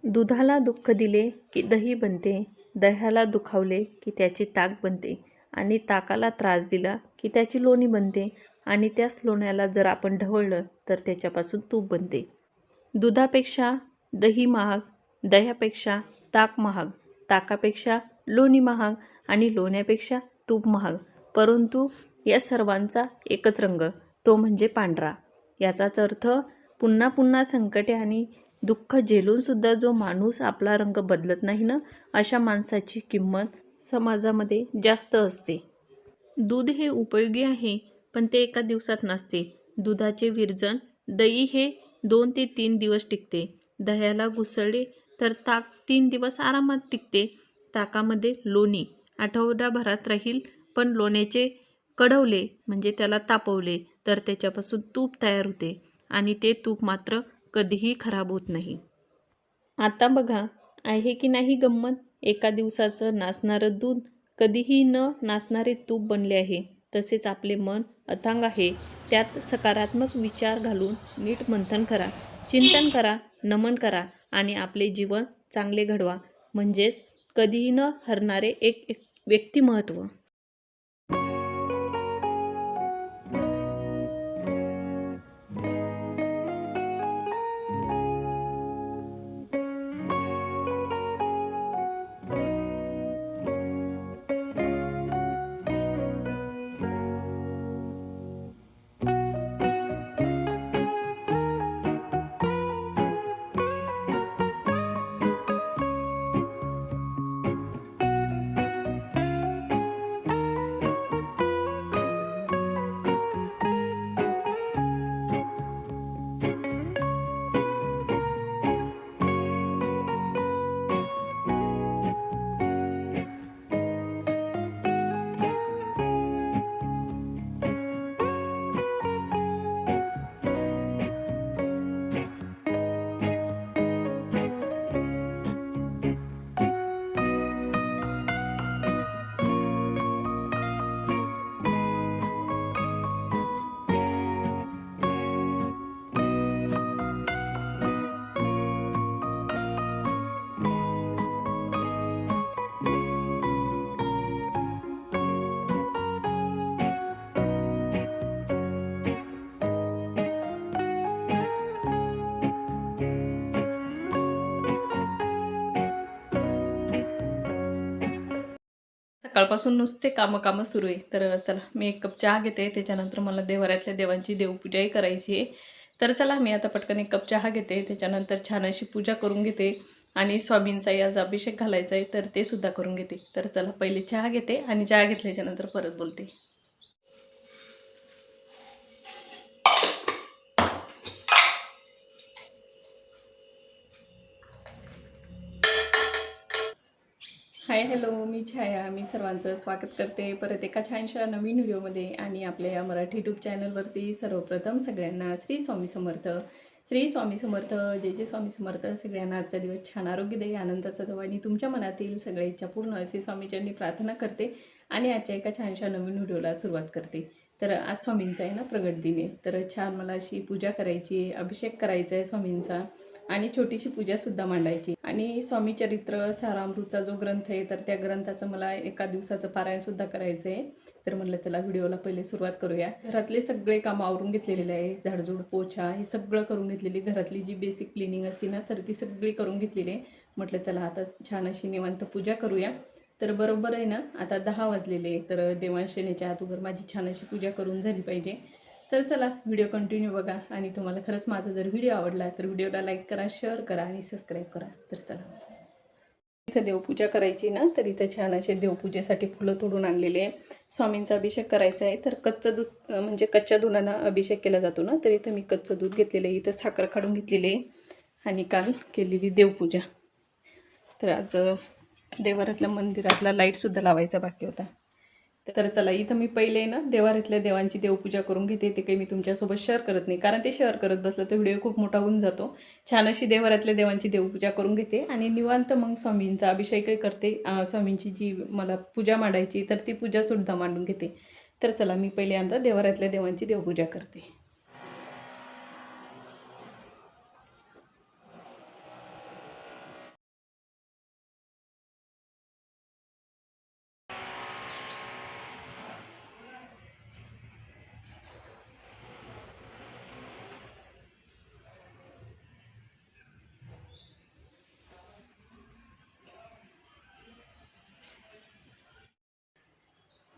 दुधाला दुःख दिले की दही बनते, दह्याला दुखावले की त्याची ताक बनते आणि ताकाला त्रास दिला की त्याची लोणी बनते आणि त्याच लोण्याला जर आपण ढवळलं तर त्याच्यापासून तूप बनते. दुधापेक्षा दही महाग, दह्यापेक्षा ताक महाग, ताकापेक्षा लोणी महाग आणि लोण्यापेक्षा तूप महाग. परंतु या सर्वांचा एकच रंग, तो म्हणजे पांढरा. याचाच अर्थ पुन्हा पुन्हा संकटे आणि दुःख झेलूनसुद्धा जो माणूस आपला रंग बदलत नाही ना, अशा माणसाची किंमत समाजामध्ये जास्त असते. दूध हे उपयोगी आहे, पण ते एका दिवसात नसते. दुधाचे विरजन दही हे 2 ते 3 दिवस टिकते. दह्याला घुसळले तर ताक 3 दिवस आरामात टिकते. ताकामध्ये लोणी आठवडाभरात राहील, पण लोण्याचे कढवले म्हणजे त्याला तापवले तर त्याच्यापासून तूप तयार होते आणि ते तूप मात्र कधीही खराब होत नाही. आता बघा, आहे की नाही गंमत? एका दिवसाचं नासणारं दूध कधीही न नासणारे तूप बनले आहे. तसेच आपले मन अथांग आहे. त्यात सकारात्मक विचार घालून नीट मंथन करा, चिंतन करा, नमन करा आणि आपले जीवन चांगले घडवा. म्हणजेच कधीही न हरणारे एक व्यक्तिमत्व. सकाळपासून नुसते कामं सुरू आहे. तर चला, मी एक कप चहा घेते. त्याच्यानंतर मला देवाऱ्यातल्या देवांची देवपूजाही करायची आहे. तर चला, मी आता पटकन एक कप चहा घेते. त्याच्यानंतर छान अशी पूजा करून घेते आणि स्वामींचाही आज अभिषेक घालायचा आहे, तर ते सुद्धा करून घेते. तर चला, पहिले चहा घेते आणि चहा घेतल्याच्यानंतर परत बोलते. हाय, हॅलो, मी छाया. मी सर्वांचं स्वागत करते परत एका छानशा नवीन व्हिडिओमध्ये. आणि आपल्या या मराठी यूट्यूब चॅनलवरती सर्वप्रथम सगळ्यांना श्री स्वामी समर्थ. श्री स्वामी समर्थ. जय जय स्वामी समर्थ. सगळ्यांना आजचा दिवस छान आरोग्यदायी आनंदाचा जावो आणि तुमच्या मनातील सगळ्या इच्छा पूर्ण असे स्वामीचरणी प्रार्थना करते आणि आजच्या एका छानशा नवीन व्हिडिओला सुरुवात करते. तर आज स्वामींचा आहे ना प्रगट दिन आहे, तर छान मला अशी पूजा करायची आहे, अभिषेक करायचा आहे स्वामींचा आणि छोटीशी पूजासुद्धा मांडायची. आणि स्वामी चरित्र सारामृतचा जो ग्रंथ आहे, तर त्या ग्रंथाचं मला एका दिवसाचं पारायणसुद्धा करायचं आहे. तर म्हटलं चला, व्हिडिओला पहिले सुरुवात करूया. घरातले सगळे कामं आवरून घेतलेले आहे. झाडझूड, पोछा हे सगळं करून घेतलेली. घरातली जी बेसिक क्लिनिंग असते ना, तर ती सगळी करून घेतलेली आहे. म्हटलं चला, आता छान अशी निवांत पूजा करूया. तर बरोबर आहे ना, आता 10 वाजलेले. तर देवांशनेच्या अगोदर माझी छान अशी पूजा करून झाली पाहिजे. तर चला, व्हिडिओ कंटिन्यू बघा. आणि तुम्हाला खरंच माझा जर व्हिडिओ आवडला तर व्हिडिओला लाईक करा, शेअर करा आणि सबस्क्राईब करा. तर चला, इथं देवपूजा करायची ना, तर इथं छान असे देवपूजेसाठी फुलं तोडून आणलेले आहे. स्वामींचा अभिषेक करायचा आहे. तर कच्चं दूध म्हणजे कच्च्या दुधानं अभिषेक केला जातो ना, तर इथं मी कच्चं दूध घेतलेलं आहे. इथं साखर काढून घेतलेली आहे आणि काल केलेली देवपूजा. तर आज देवाऱ्यातल्या मंदिरातला लाईटसुद्धा लावायचा बाकी होता. तर चला, इथं मी पहिले ना देवाऱ्यातल्या देवांची देवपूजा करून घेते. ते काही मी तुमच्यासोबत शेअर करत नाही, कारण ते शेअर करत बसलं तर व्हिडिओ खूप मोठा होऊन जातो. छान अशी देवाऱ्यातल्या देवांची देवपूजा करून घेते आणि निवांत मग स्वामींचा अभिषेकही करते. स्वामींची जी मला पूजा मांडायची, तर ती पूजासुद्धा मांडून घेते. तर चला, मी पहिले आता देवाऱ्यातल्या देवांची देवपूजा करते.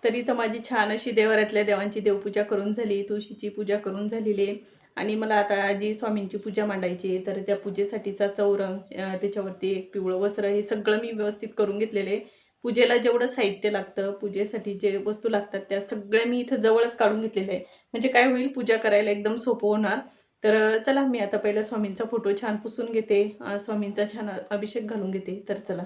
तर इथं माझी छान अशी देवाऱ्यातल्या देवांची देवपूजा करून झाली, तुळशीची पूजा करून झालेली आहे. आणि मला आता जी स्वामींची पूजा मांडायची आहे, तर त्या पूजेसाठीचा चौरंग, त्याच्यावरती एक पिवळं वस्त्र, हे सगळं मी व्यवस्थित करून घेतलेले आहे. पूजेला जेवढं साहित्य लागतं, पूजेसाठी जे वस्तू लागतात त्या सगळ्या मी इथं जवळच काढून घेतलेल्या आहे. म्हणजे काय होईल, पूजा करायला एकदम सोपं होणार. तर चला मी आता पहिला स्वामींचा फोटो छान पुसून घेते, स्वामींचा छान अभिषेक घालून घेते. तर चला.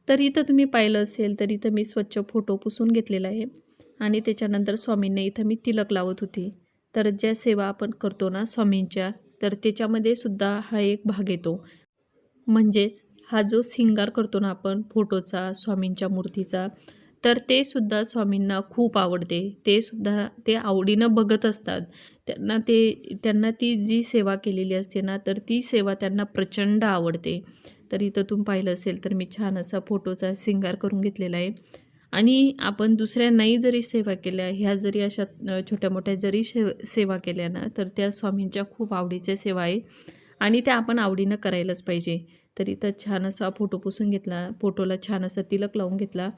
तर इथं तुम्ही पाहिलं असेल तर इथं मी स्वच्छ फोटो पुसून घेतलेला आहे आणि त्याच्यानंतर स्वामींना इथं मी तिलक लावत होती. तर ज्या सेवा आपण करतो ना स्वामींच्या, तर त्याच्यामध्ये सुद्धा हा एक भाग येतो. म्हणजेच हा जो शृंगार करतो ना आपण फोटोचा, स्वामींच्या मूर्तीचा, तर ते सुद्धा स्वामींना खूप आवडते. ते सुद्धा ते आवडीनं बघत असतात. त्यांना ती जी सेवा केलेली असते ना, तर ती सेवा त्यांना प्रचंड आवडते. तर इथं तुम्ही पाहिलं असेल तर मी छान असा फोटोचा शृंगार करून घेतलेला आहे. आणि आपण दुसऱ्यांनाही जरी सेवा केल्या, ह्या जरी अशा छोट्या-मोठ्या जरी सेवा केल्या ना, तर त्या स्वामींच्या खूप आवडीच्या सेवा आहे आणि त्या आपण आवडीनं करायलाच पाहिजे. तर इथं छान असा फोटो पुसून घेतला, फोटोला छान असा तिलक लावून घेतला.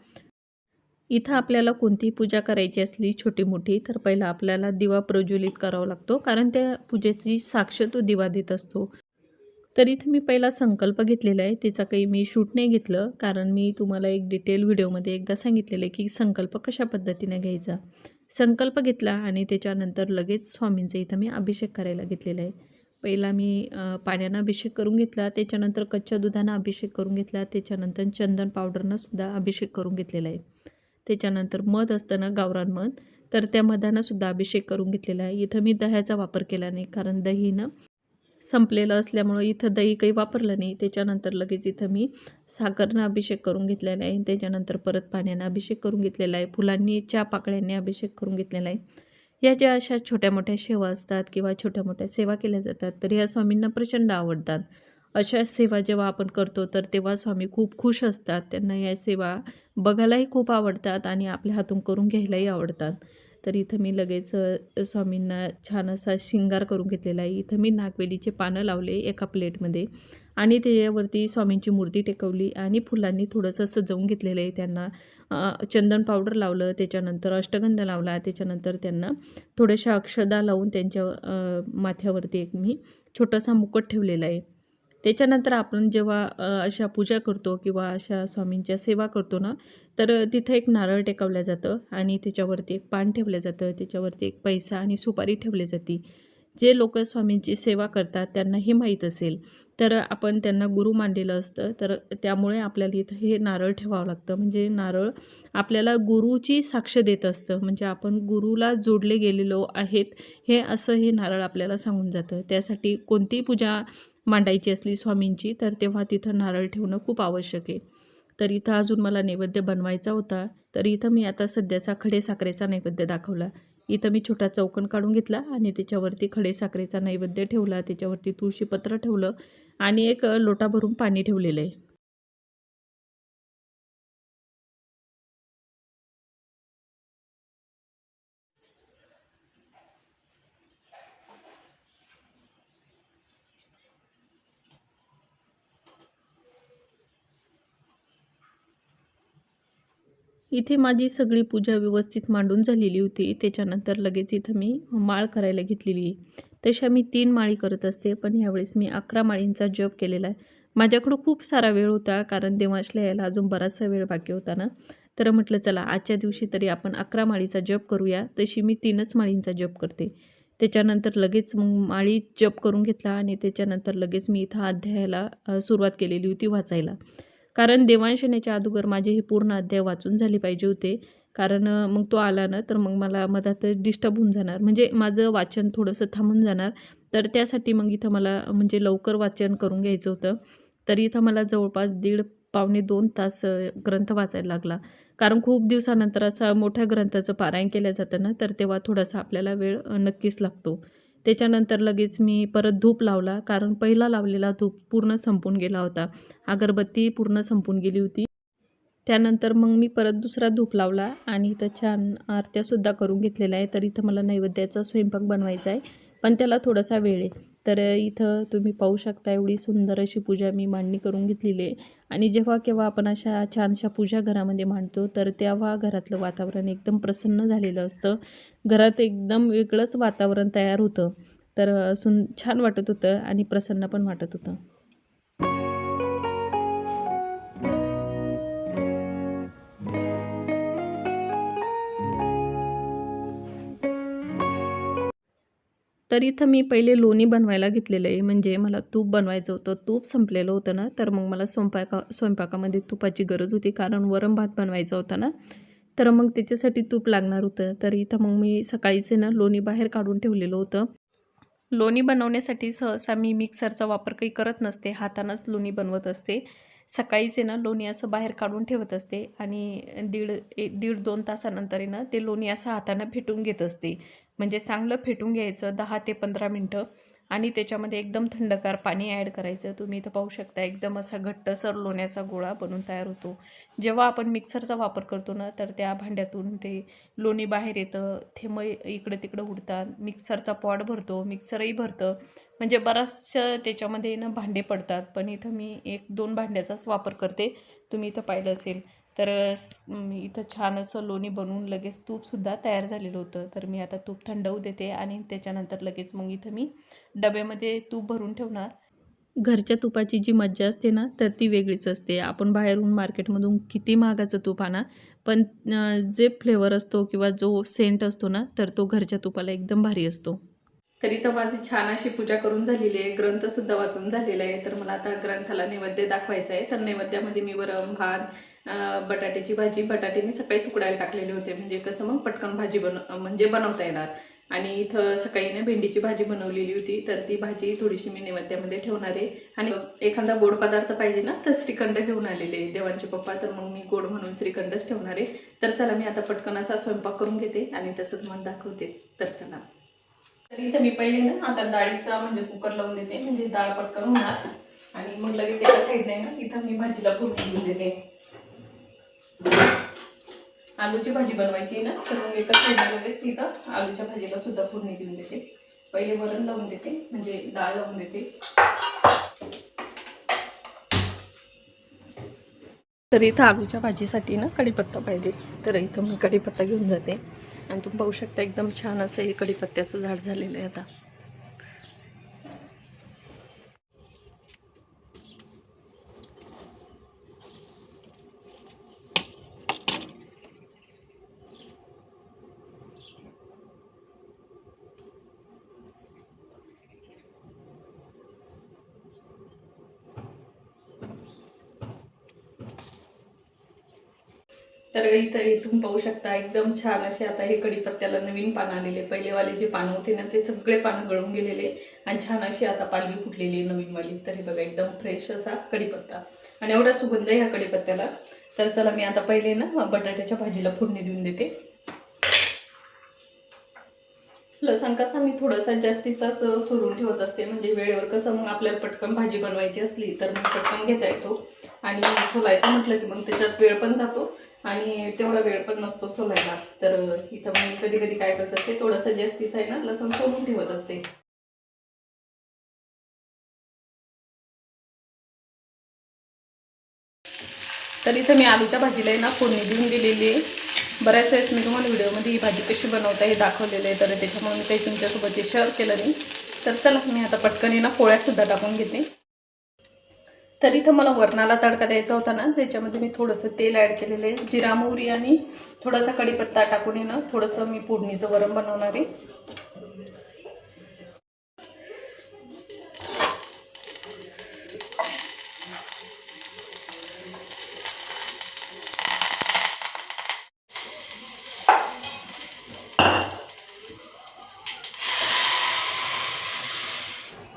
इथं आपल्याला कोणतीही पूजा करायची असली छोटी-मोठी, तर पहिला आपल्याला दिवा प्रज्वलित करावा लागतो, कारण त्या पूजेची साक्ष तो दिवा देत असतो. तर इथं मी पहिला संकल्प घेतलेला आहे. त्याचा काही मी शूट नाही घेतलं, कारण मी तुम्हाला एक डिटेल व्हिडिओमध्ये एकदा सांगितलेलं आहे, की संकल्प कशा पद्धतीने घ्यायचा. संकल्प घेतला आणि त्याच्यानंतर लगेच स्वामींचा इथं मी अभिषेक करायला घेतलेला आहे. पहिला मी पाण्यानं अभिषेक करून घेतला, त्याच्यानंतर कच्च्या दुधानं अभिषेक करून घेतला, त्याच्यानंतर चंदन पावडरनं सुद्धा अभिषेक करून घेतलेला आहे. त्याच्यानंतर मध असतं ना, गावरान मध, तर त्या मधानं सुद्धा अभिषेक करून घेतलेला आहे. इथं मी दह्याचा वापर केला नाही, कारण दहीनं संपलेलं असल्यामुळं इथं दही काही वापरलं नाही. त्याच्यानंतर लगेच इथं मी साखरनं अभिषेक करून घेतलेला आहे. त्याच्यानंतर परत पाण्यानं अभिषेक करून घेतलेला आहे. फुलांनी, चहा पाकळ्यांनी अभिषेक करून घेतलेला आहे. या ज्या अशा छोट्या-मोठ्या सेवा असतात किंवा छोट्या-मोठ्या सेवा केल्या जातात, तर ह्या स्वामींना प्रचंड आवडतात. अशा सेवा जेव्हा आपण करतो, तर तेव्हा स्वामी खूप खुश असतात. त्यांना या सेवा बघायलाही खूप आवडतात आणि आपल्या हातून करून घ्यायलाही आवडतात. तर इथं मी लगेच स्वामींना छान असा शृंगार करून घेतलेला आहे. इथं मी नागवेलीचे पानं लावले एका प्लेटमध्ये आणि त्याच्यावरती स्वामींची मूर्ती टेकवली आणि फुलांनी थोडंसं सजवून घेतलेलं आहे. त्यांना चंदन पावडर लावलं, त्याच्यानंतर अष्टगंध लावला, त्याच्यानंतर त्यांना थोड्याशा अक्षदा लावून त्यांच्या माथ्यावरती एक मी छोटासा मुकुट ठेवलेला आहे. त्याच्यानंतर आपण जेव्हा अशा पूजा करतो किंवा अशा स्वामींच्या सेवा करतो ना, तर तिथं एक नारळ टेकवलं जातं आणि त्याच्यावरती एक पान ठेवलं जातं, त्याच्यावरती एक पैसा आणि सुपारी ठेवली जाते. जे लोकं स्वामींची सेवा करतात त्यांनाही माहीत असेल, तर आपण त्यांना गुरु मानलेलं असतं, तर त्यामुळे आपल्याला इथं हे नारळ ठेवावं लागतं. म्हणजे नारळ आपल्याला गुरुची साक्ष देत असतं, म्हणजे आपण गुरुला जोडले गेलेलो आहेत, हे असं हे नारळ आपल्याला सांगून जातं. त्यासाठी कोणतीही पूजा मांडायची असली स्वामींची, तर तेव्हा तिथं नारळ ठेवणं खूप आवश्यक आहे. तर इथं अजून मला नैवेद्य बनवायचा होता, तर इथं मी आता सध्याचा खडे साखरेचा नैवेद्य दाखवला. इथं मी छोटा चौकोन काढून घेतला आणि त्याच्यावरती खडे साखरेचा नैवेद्य ठेवला, त्याच्यावरती तुळशीपत्र ठेवलं आणि एक लोटा भरून पाणी ठेवलेलं आहे. इथे माझी सगळी पूजा व्यवस्थित मांडून झालेली होती. त्याच्यानंतर लगेच इथं मी माळ करायला घेतलेली आहे. तशा मी 3 माळी करत असते, पण यावेळेस मी 11 माळींचा जप केलेला आहे. माझ्याकडं खूप सारा वेळ होता, कारण देवांशला यायला अजून बराचसा वेळ बाकी होता ना. तर म्हटलं चला आजच्या दिवशी तरी आपण 11 माळीचा जप करूया. तशी मी 3च माळींचा जप करते. त्याच्यानंतर लगेच मग माळी जप करून घेतला आणि त्याच्यानंतर लगेच मी इथं अध्यायाला सुरुवात केलेली होती वाचायला. कारण देवांश येण्याच्या अगोदर माझे हे पूर्ण अध्याय वाचून झाले पाहिजे होते. कारण मग तो आला ना, तर मग मला मधात डिस्टर्ब होऊन जाणार. म्हणजे माझं वाचन थोडंसं थांबून जाणार. तर त्यासाठी मग इथं मला म्हणजे लवकर वाचन करून घ्यायचं होतं. तर इथं मला जवळपास दीड पावणे 2 तास ग्रंथ वाचायला लागला. कारण खूप दिवसानंतर असा मोठ्या ग्रंथाचं पारायण केलं जातं ना, तर तेव्हा थोडासा आपल्याला वेळ नक्कीच लागतो. त्याच्यानंतर लगेच मी परत धूप लावला, कारण पहिला लावलेला धूप पूर्ण संपून गेला होता. अगरबत्ती पूर्ण संपून गेली होती. त्यानंतर मग मी परत दुसरा धूप लावला आणि इथं छान आरत्यासुद्धा करून घेतलेल्या आहे. तर इथं मला नैवेद्याचा स्वयंपाक बनवायचा आहे, पण त्याला थोडासा वेळ आहे. तर इथं तुम्ही पाहू शकता एवढी सुंदर अशी पूजा मी मांडणी करून घेतलेली आहे. आणि जेव्हा केव्हा आपण अशा छानशा पूजा घरामध्ये मांडतो, तर तेव्हा घरातलं वातावरण एकदम प्रसन्न झालेलं असतं. घरात एकदम वेगळंच वातावरण तयार होतं. तर छान वाटत होतं आणि प्रसन्न पण वाटत होतं. तर इथं मी पहिले लोणी बनवायला घेतलेलं आहे. म्हणजे मला तूप बनवायचं होतं. तूप संपलेलं होतं ना, तर मग मला स्वयंपाकामध्ये तुपाची गरज होती, कारण वरण भात बनवायचा होता ना, तर मग त्याच्यासाठी तूप लागणार होतं. तर इथं मग मी सकाळीच ना लोणी बाहेर काढून ठेवलेलं होतं. लोणी बनवण्यासाठी सहसा मी मिक्सरचा वापर काही करत नसते, हातानंच लोणी बनवत असते. सकाळीच ना लोणी असं बाहेर काढून ठेवत असते आणि दीड 2 तासानंतर आहे ना ते लोणी असं हातानं फेटून घेत असते. म्हणजे चांगलं फेटून घ्यायचं 10 ते 15 मिनटं आणि त्याच्यामध्ये एकदम थंडगार पाणी ॲड करायचं. तुम्ही इथं पाहू शकता एकदम असा घट्टसर लोण्याचा गोळा बनून तयार होतो. जेव्हा आपण मिक्सरचा वापर करतो ना, तर त्या भांड्यातून ते लोणी बाहेर येतं, थेंब इकडं तिकडं उडतात, मिक्सरचा पॉट भरतो, मिक्सरही भरतं, म्हणजे बराचसं त्याच्यामध्ये ना भांडे पडतात. पण इथं मी 1-2 भांड्याचाच वापर करते. तुम्ही इथं पाहिलं असेल तर इथं छान असं लोणी बनवून लगेच तूपसुद्धा तयार झालेलं होतं. तर मी आता तूप थंड होऊ देते आणि त्याच्यानंतर लगेच मग इथं मी डब्यामध्ये तूप भरून ठेवणार. घरच्या तुपाची जी मज्जा असते ना, तर ती वेगळीच असते. आपण बाहेरून मार्केटमधून किती महागाचं तूप आणा, पण जे फ्लेवर असतो किंवा जो सेंट असतो ना, तर तो घरच्या तुपाला एकदम भारी असतो. तर इथं माझी छान अशी पूजा करून झालेली आहे. ग्रंथसुद्धा वाचून झालेला आहे. तर मला आता ग्रंथाला नैवेद्य दाखवायचा आहे. तर नैवेद्यामध्ये मी वरण भात, बटाट्याची भाजी, बटाटे मी सकाळीच उकडायला टाकलेले होते, म्हणजे कसं मग पटकन भाजी म्हणजे बनवता येणार. आणि इथं सकाळी ना भेंडीची भाजी बनवलेली होती, तर ती भाजी थोडीशी मी नैवेद्यामध्ये ठेवणार आहे. आणि एखादा गोड पदार्थ पाहिजे ना, तर श्रीखंड घेऊन आलेले देवांचे पप्पा, तर मग मी गोड म्हणून श्रीखंडच ठेवणार आहे. तर चला मी आता पटकन असा स्वयंपाक करून घेते आणि तसंच मला दाखवतेच. तर चला. तर इथे मी पहिले ना आता डाळीचा म्हणजे कुकर लावून देते, म्हणजे डाळ पटकन होणार. आणि मग लगेच एका साईडने ना इथं मी भाजीला फोडणी देऊन देते. आलूची भाजी बनवायची ना, तर मग एका साईडने लगेच इथं आलूच्या भाजीला सुद्धा फोडणी देऊन देते. पहिले वरण लावून देते, म्हणजे डाळ लावून देते. तर इथं आलूच्या भाजीसाठी ना कढीपत्ता पाहिजे, तर इथं मी कढीपत्ता घेऊन जाते. आणि तुम्ही पाहू शकता एकदम छान असं हे कढीपत्त्याचं झाड झालेलं आहे आता. तर इथून पाहू शकता एकदम छान असे आता हे कढीपत्त्याला नवीन पानं आलेले. पहिलेवाले जे पानं होते ना, ते सगळे पानं गळून गेलेले आणि छान अशी आता पालवी फुटलेली नवीनवाली. तर हे बघा एकदम फ्रेश असा कढीपत्ता आणि एवढा सुगंध आहे ह्या कढीपत्त्याला. तर चला मी आता पहिले ना बटाट्याच्या भाजीला फोडणी देऊन देते. लसण कसा मी थोडासा जास्तीचाच सोलून ठेवत असते, म्हणजे वेळेवर कसं मग आपल्याला पटकन भाजी बनवायची असली तर मग पटकन घेता येतो. आणि सोलायचं म्हटलं की मग त्याच्यात वेळ पण जातो आणि तेवढा वेळ पण नसतो सोलायला. तर इथं मी कधी कधी काय करत असते, थोडंसं जास्तीचं आहे ना लसण सोलून ठेवत असते. तर इथं मी आलूच्या भाजीला आहे ना फोडणी देऊन दिलेली आहे. बऱ्याच वेळेस मी तुम्हाला व्हिडिओमध्ये ही भाजी कशी बनवता हे दाखवलेलं आहे, तर त्याच्यामुळे मी काही तुमच्यासोबत ते शेअर केलं नाही. तर चला मी आता पटकन ना पोळ्यासुद्धा टाकून घेते. तर इथं मला वरणाला तडका द्यायचा होता ना, त्याच्यामध्ये मी थोडंसं तेल ॲड केलेलं आहे. जिरा मोहरी आणि थोडासा कढीपत्ता टाकून ना थोडंसं मी फोडणीचं वरण बनवणार आहे.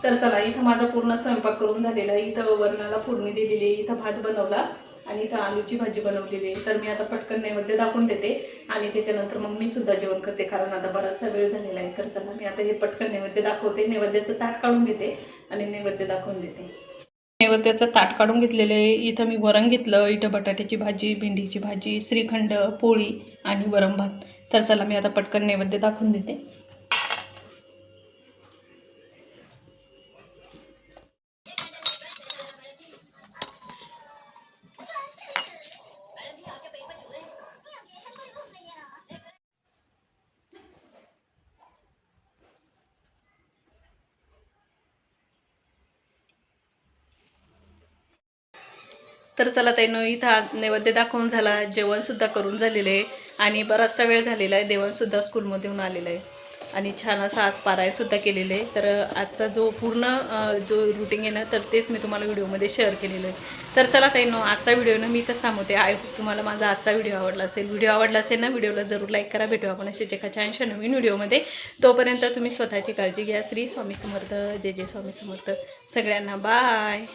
तर चला इथं माझा पूर्ण स्वयंपाक करून झालेला आहे. इथं वरणाला फोडणी दिलेली आहे, इथं भात बनवला आणि इथं आलूची भाजी बनवलेली आहे. तर मी आता पटकन नैवेद्य दाखवून देते आणि त्याच्यानंतर मग मी सुद्धा जेवण करते, कारण आता बराचसा वेळ झालेला आहे. तर चला मी आता हे पटकन नैवेद्य दाखवते, नैवेद्याचं ताट काढून घेते आणि नैवेद्य दाखवून देते. नैवेद्याचं ताट काढून घेतलेलं आहे. इथं मी वरण घेतलं, इथं बटाट्याची भाजी, भेंडीची भाजी, श्रीखंड, पोळी आणि वरण भात. तर चला मी आता पटकन नैवेद्य दाखवून देते. तर चला ताईनो, इथं नैवेद्य दाखवून झाला, जेवणसुद्धा करून झालेलं आहे आणि बराचसा वेळ झालेला आहे. देवणसुद्धा स्कूलमधून आलेलं आहे आणि छान असं आज पारायणसुद्धा केलेलं आहे. तर आजचा जो पूर्ण जो रुटीन आहे ना, तर तेच मी तुम्हाला व्हिडिओमध्ये शेअर केलेलं आहे. तर चला ताईनो, आजचा व्हिडिओ ना मी इथंच थांबवते. आय होप तुम्हाला माझा आजचा व्हिडिओ आवडला असेल. व्हिडिओ आवडला असेल ना, व्हिडिओला जरूर लाईक करा. भेटू आपण अशाच एका छानशा नवीन व्हिडिओमध्ये. तोपर्यंत तुम्ही स्वतःची काळजी घ्या. श्री स्वामी समर्थ. जय जय स्वामी समर्थ. सगळ्यांना बाय.